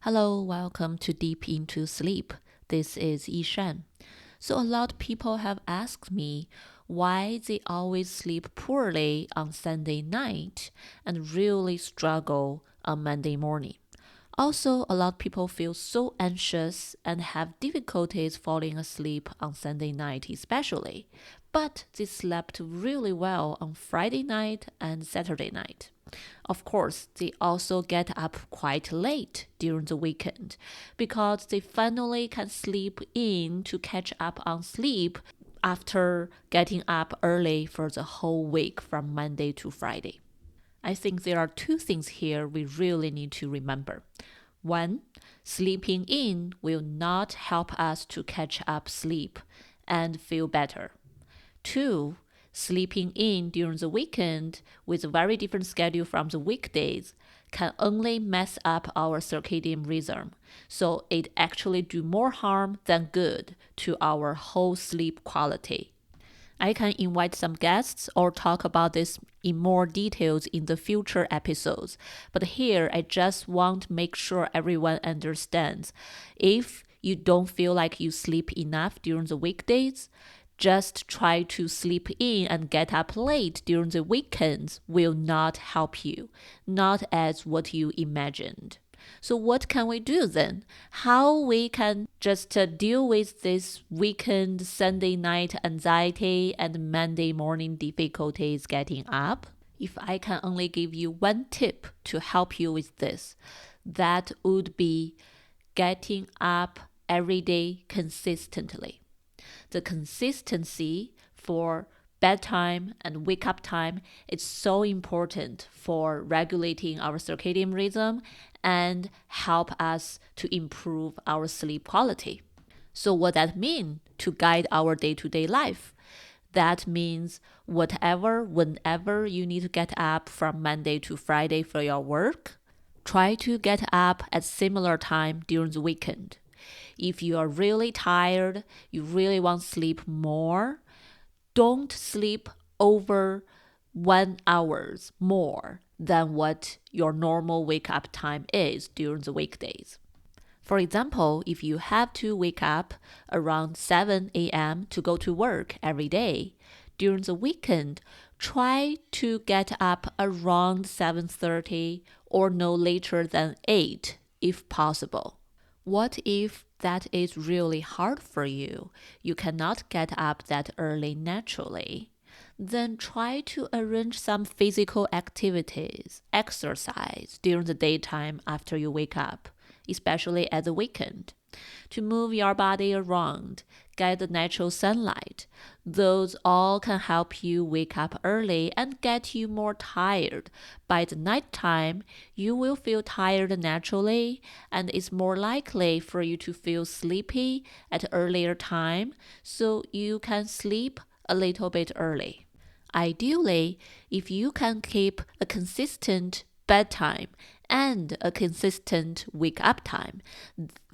Hello, welcome to Deep Into Sleep. This is Yishan. So, a lot of people have asked me why they always sleep poorly on Sunday night and really struggle on Monday morning. Also, a lot of people feel so anxious and have difficulties falling asleep on Sunday night, especially. But they slept really well on Friday night and Saturday night. Of course, they also get up quite late during the weekend because they finally can sleep in to catch up on sleep after getting up early for the whole week from Monday to Friday. I think there are two things here we really need to remember. One, sleeping in will not help us to catch up sleep and feel better. Two, sleeping in during the weekend with a very different schedule from the weekdays can only mess up our circadian rhythm. So it actually do more harm than good to our whole sleep quality. I can invite some guests or talk about this in more details in the future episodes. But here, I just want to make sure everyone understands. If you don't feel like you sleep enough during the weekdays, just try to sleep in and get up late during the weekends will not help you, not as what you imagined. So what can we do then? How we can just deal with this weekend, Sunday night anxiety and Monday morning difficulties getting up? If I can only give you one tip to help you with this, that would be getting up every day consistently. The consistency for bedtime and wake up time is so important for regulating our circadian rhythm and help us to improve our sleep quality. So what that mean to guide our day-to-day life? That means whenever you need to get up from Monday to Friday for your work, try to get up at similar time during the weekend. If you are really tired, you really want to sleep more, don't sleep over 1 hours more than what your normal wake up time is during the weekdays. For example, if you have to wake up around 7 a.m. to go to work every day, during the weekend, try to get up around 7:30 or no later than 8 if possible. What if that is really hard for you? You cannot get up that early naturally. Then try to arrange some physical activities, exercise during the daytime after you wake up, especially at the weekend, to move your body around, get the natural sunlight. Those all can help you wake up early and get you more tired. By the nighttime, you will feel tired naturally, and it's more likely for you to feel sleepy at earlier time, so you can sleep a little bit early. Ideally, if you can keep a consistent bedtime and a consistent wake up time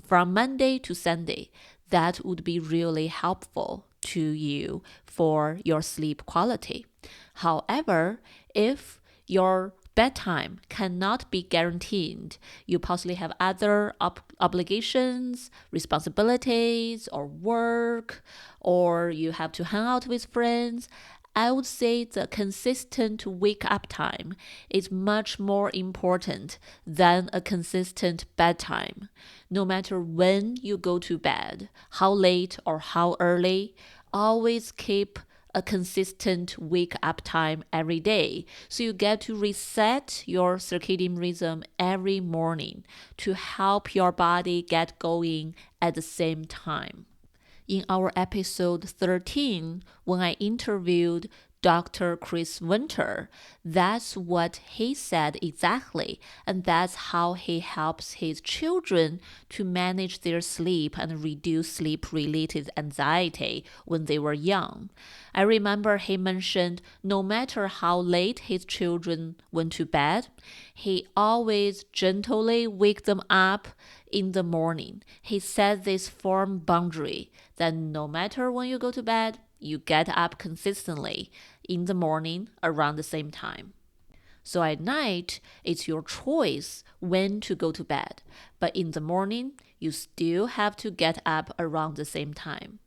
from Monday to Sunday, that would be really helpful to you for your sleep quality. However, if your bedtime cannot be guaranteed, you possibly have other obligations, responsibilities, or work, or you have to hang out with friends, I would say the consistent wake up time is much more important than a consistent bedtime. No matter when you go to bed, how late or how early, always keep a consistent wake up time every day. So you get to reset your circadian rhythm every morning to help your body get going at the same time. In our episode 13, when I interviewed Dr. Chris Winter, that's what he said exactly, and that's how he helps his children to manage their sleep and reduce sleep-related anxiety when they were young. I remember he mentioned no matter how late his children went to bed, he always gently wake them up in the morning. He set this firm boundary that no matter when you go to bed, you get up consistently in the morning around the same time. So at night, it's your choice when to go to bed. But in the morning, you still have to get up around the same time.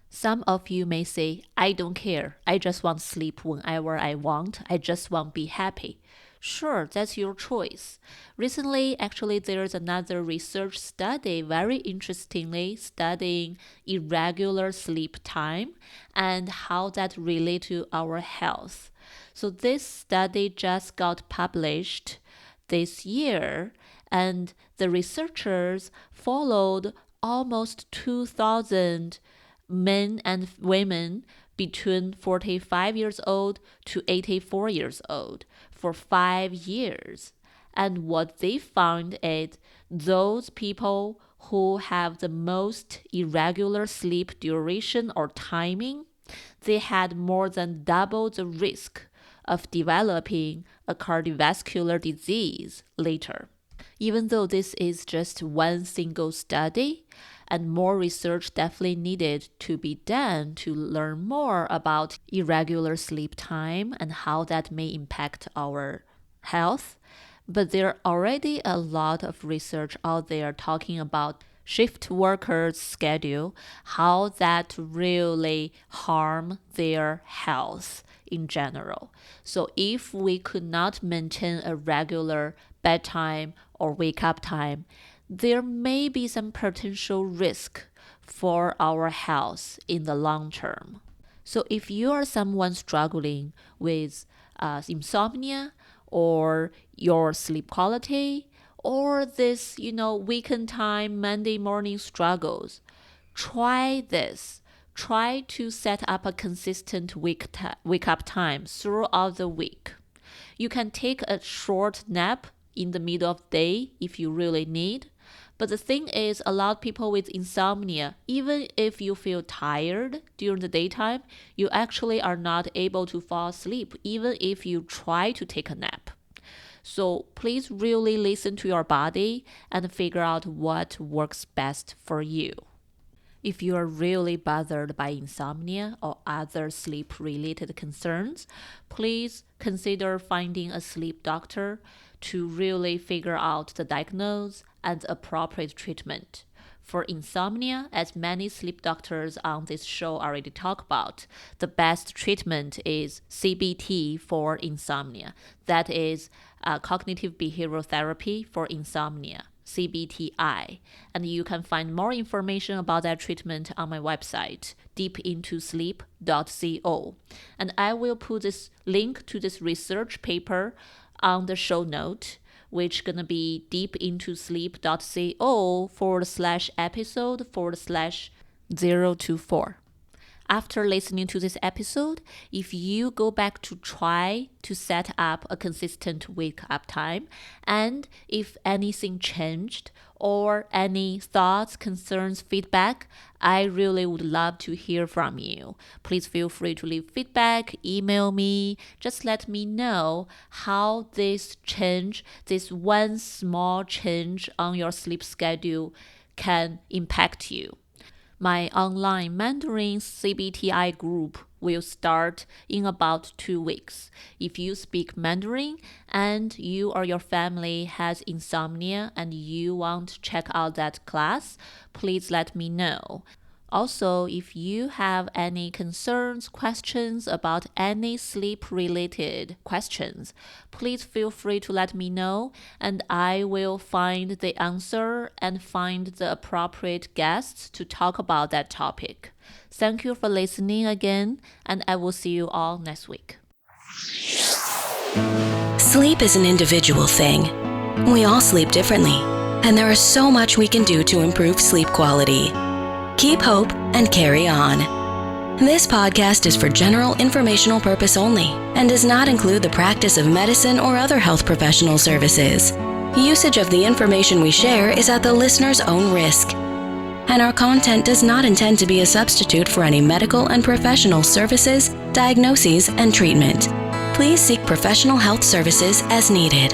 Some of you may say, I don't care. I just want sleep whenever I want. I just want to be happy. Sure, that's your choice. Recently, actually, there's another research study, very interestingly, studying irregular sleep time and how that relates to our health. So this study just got published this year, and the researchers followed almost 2,000 men and women between 45 years old to 84 years old for 5 years. And what they found is those people who have the most irregular sleep duration or timing, they had more than double the risk of developing a cardiovascular disease later. Even though this is just one single study, and more research definitely needed to be done to learn more about irregular sleep time and how that may impact our health. But there are already a lot of research out there talking about shift workers' schedule, how that really harm their health in general. So if we could not maintain a regular bedtime or wake up time, there may be some potential risk for our health in the long term. So if you are someone struggling with insomnia or your sleep quality or this, weekend time, Monday morning struggles, try this. Try to set up a consistent wake up time throughout the week. You can take a short nap in the middle of the day if you really need. But the thing is, a lot of people with insomnia, even if you feel tired during the daytime, you actually are not able to fall asleep, even if you try to take a nap. So please really listen to your body and figure out what works best for you. If you are really bothered by insomnia or other sleep-related concerns, please consider finding a sleep doctor to really figure out the diagnosis and appropriate treatment. For insomnia, as many sleep doctors on this show already talk about, the best treatment is CBT for insomnia. That is cognitive behavioral therapy for insomnia. CBTI, and you can find more information about that treatment on my website, deepintosleep.co. And I will put this link to this research paper on the show note, which gonna be deepintosleep.co/episode/024. After listening to this episode, if you go back to try to set up a consistent wake up time, and if anything changed or any thoughts, concerns, feedback, I really would love to hear from you. Please feel free to leave feedback, email me, just let me know how this change, this one small change on your sleep schedule can impact you. My online Mandarin CBTI group will start in about 2 weeks. If you speak Mandarin and you or your family has insomnia and you want to check out that class, please let me know. Also, if you have any concerns, questions about any sleep-related questions, please feel free to let me know, and I will find the answer and find the appropriate guests to talk about that topic. Thank you for listening again, and I will see you all next week. Sleep is an individual thing. We all sleep differently, and there is so much we can do to improve sleep quality. Keep hope and carry on. This podcast is for general informational purpose only and does not include the practice of medicine or other health professional services. Usage of the information we share is at the listener's own risk, and our content does not intend to be a substitute for any medical and professional services, diagnoses, and treatment. Please seek professional health services as needed.